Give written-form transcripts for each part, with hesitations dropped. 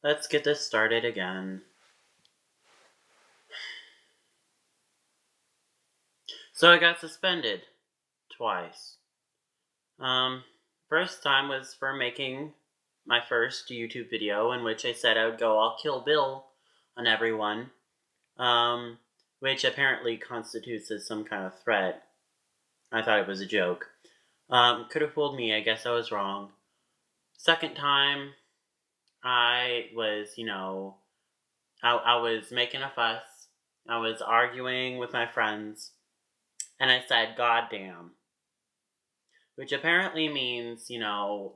Let's get this started again. So I got suspended twice. Um, First time was for making my first YouTube video in which I said I would go all Kill Bill on everyone, um, which apparently constitutes as some kind of threat. I thought it was a joke. Could have fooled me. I guess I was wrong. Second time, I was, I was making a fuss. I was arguing with my friends, and I said, "God damn," which apparently means, the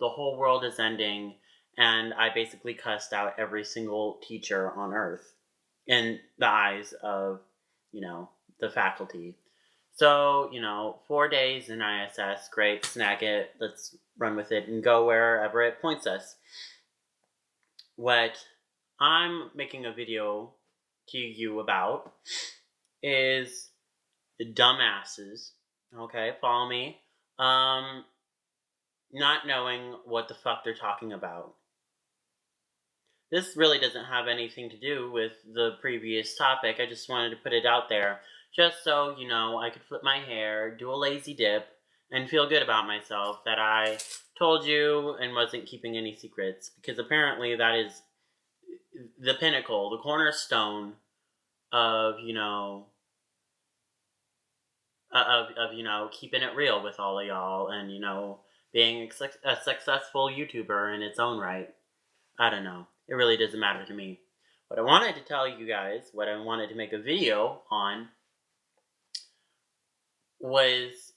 whole world is ending, and I basically cussed out every single teacher on earth in the eyes of, the faculty. So, 4 days in ISS, great, snag it, let's run with it and go wherever it points us. What I'm making a video to you about is the dumbasses, okay, follow me, not knowing what the fuck they're talking about. This really doesn't have anything to do with the previous topic. I just wanted to put it out there just so, I could flip my hair, do a lazy dip, and feel good about myself that I told you and wasn't keeping any secrets, because apparently that is the pinnacle, the cornerstone of, keeping it real with all of y'all and, being a successful YouTuber in its own right. I don't know. It really doesn't matter to me. What I wanted to tell you guys, what I wanted to make a video on, was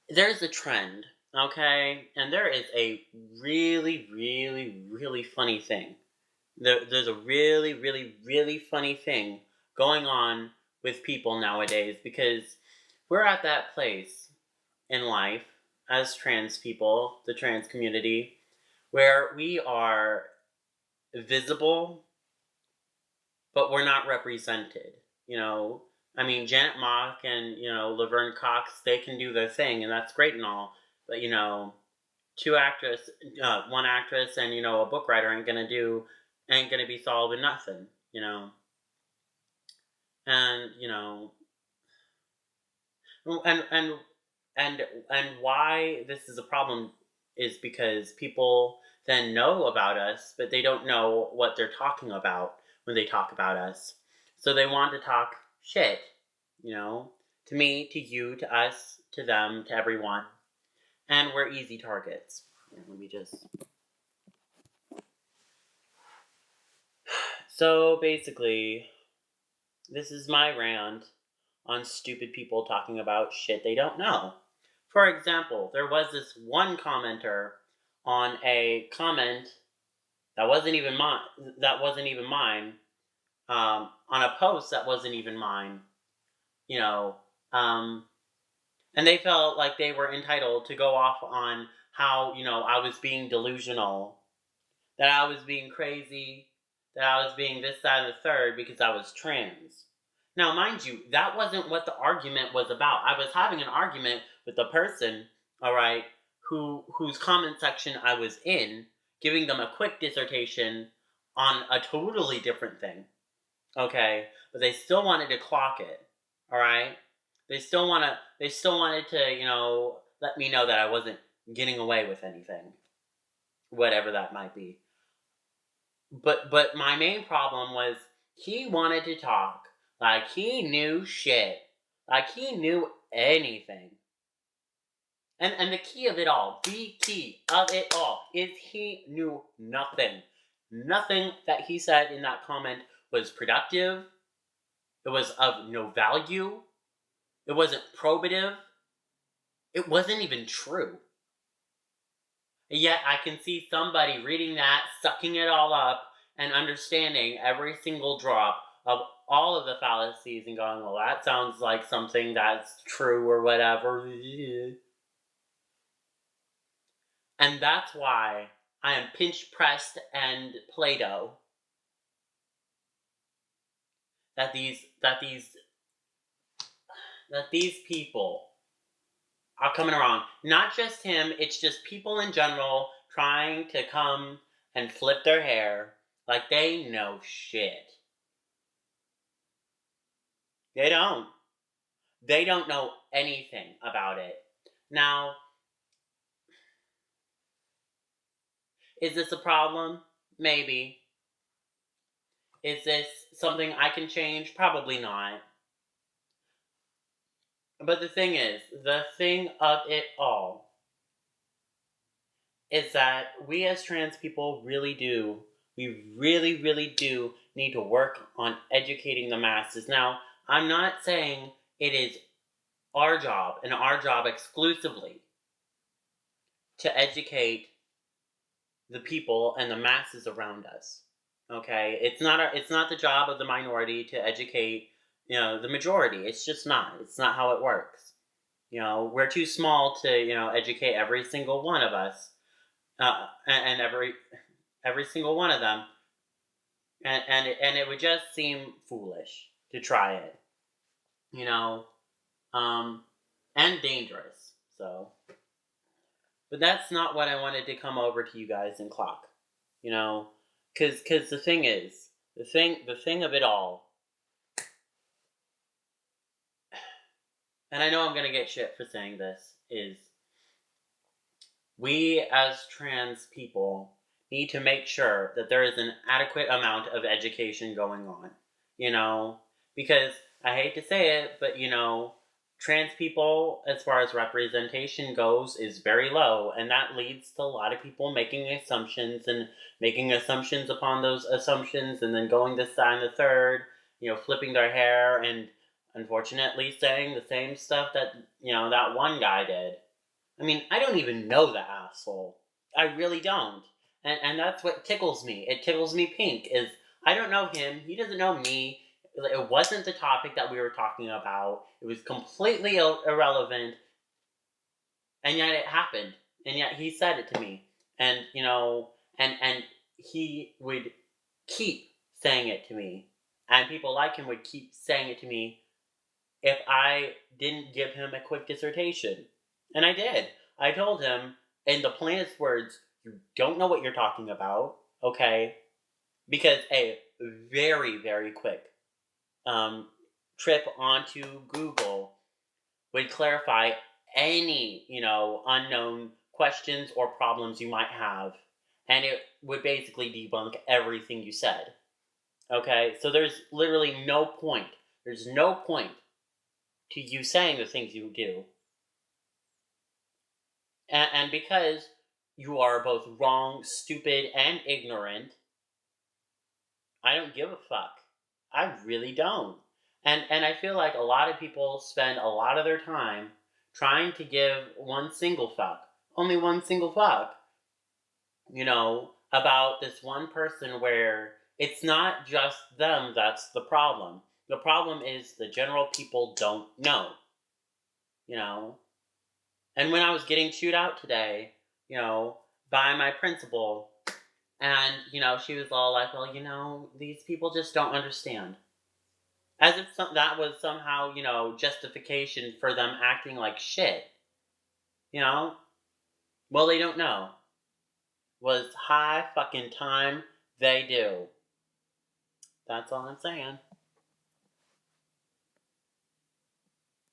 there's a trend, okay? And there is a really, really, really funny thing. There's a really, really, really funny thing going on with people nowadays, because we're at that place in life as trans people, the trans community, where we are visible, but we're not represented. I mean, Janet Mock and, Laverne Cox, they can do their thing, and that's great and all. But, one actress and, a book writer ain't gonna be solving nothing, And, and, and, and why this is a problem is because people then know about us, but they don't know what they're talking about when they talk about us. So they want to talk shit, to me, to you, to us, to them, to everyone. And we're easy targets. Let me just. So basically, this is my rant on stupid people talking about shit they don't know. For example, there was this one commenter on a comment that wasn't even mine. On a post that wasn't even mine. You know, um, and they felt like they were entitled to go off on how I was being delusional, that I was being crazy, that I was being this, that, and the third because I was trans. Now, mind you, that wasn't what the argument was about. I was having an argument with the person, all right, whose comment section I was in, giving them a quick dissertation on a totally different thing, okay? But they still wanted to clock it, all right? They still wanted to, let me know that I wasn't getting away with anything, whatever that might be. But my main problem was he wanted to talk like he knew shit, like he knew anything. And the key of it all, the key of it all, is he knew nothing. Nothing that he said in that comment was productive. It was of no value. It wasn't probative. It wasn't even true. Yet I can see somebody reading that, sucking it all up, and understanding every single drop of all of the fallacies and going, well, that sounds like something that's true or whatever. And that's why I am pinch pressed and Play-Doh that these people are coming around. Not just him, it's just people in general trying to come and flip their hair like they know shit. They don't. They don't know anything about it. Now, is this a problem? Maybe. Is this something I can change? Probably not. But the thing of it all is that we as trans people we really, really do need to work on educating the masses. Now, I'm not saying it is our job and our job exclusively to educate the people and the masses around us. Okay, it's not the job of the minority to educate the majority. It's just not. It's not how it works. We're too small to educate every single one of us, and every single one of them, and it would just seem foolish to try it, you know, and dangerous. So, but that's not what I wanted to come over to you guys and clock, you know, because the thing is, the thing of it all, and I know I'm gonna get shit for saying this, is we as trans people need to make sure that there is an adequate amount of education going on, because I hate to say it, but trans people, as far as representation goes, is very low, and that leads to a lot of people making assumptions and making assumptions upon those assumptions, and then going this side and the third, flipping their hair, and unfortunately saying the same stuff that that one guy did. I mean, I don't even know the asshole. I really don't. And that's what tickles me. It tickles me pink. Is I don't know him. He doesn't know me. It wasn't the topic that we were talking about. It was completely irrelevant. And yet it happened. And yet he said it to me. And, and he would keep saying it to me. And people like him would keep saying it to me if I didn't give him a quick dissertation. And I did. I told him in the plainest words, you don't know what you're talking about, okay? Because a very, very quick trip onto Google would clarify any, unknown questions or problems you might have. And it would basically debunk everything you said. Okay? So there's literally no point. There's no point to you saying the things you do. And because you are both wrong, stupid, and ignorant, I don't give a fuck. I really don't. And I feel like a lot of people spend a lot of their time trying to give one single fuck, only one single fuck, about this one person where it's not just them that's the problem. The problem is the general people don't know, And when I was getting chewed out today, by my principal, and, she was all like, well, these people just don't understand. As if that was somehow, justification for them acting like shit. Well, they don't know. Was high fucking time they do. That's all I'm saying.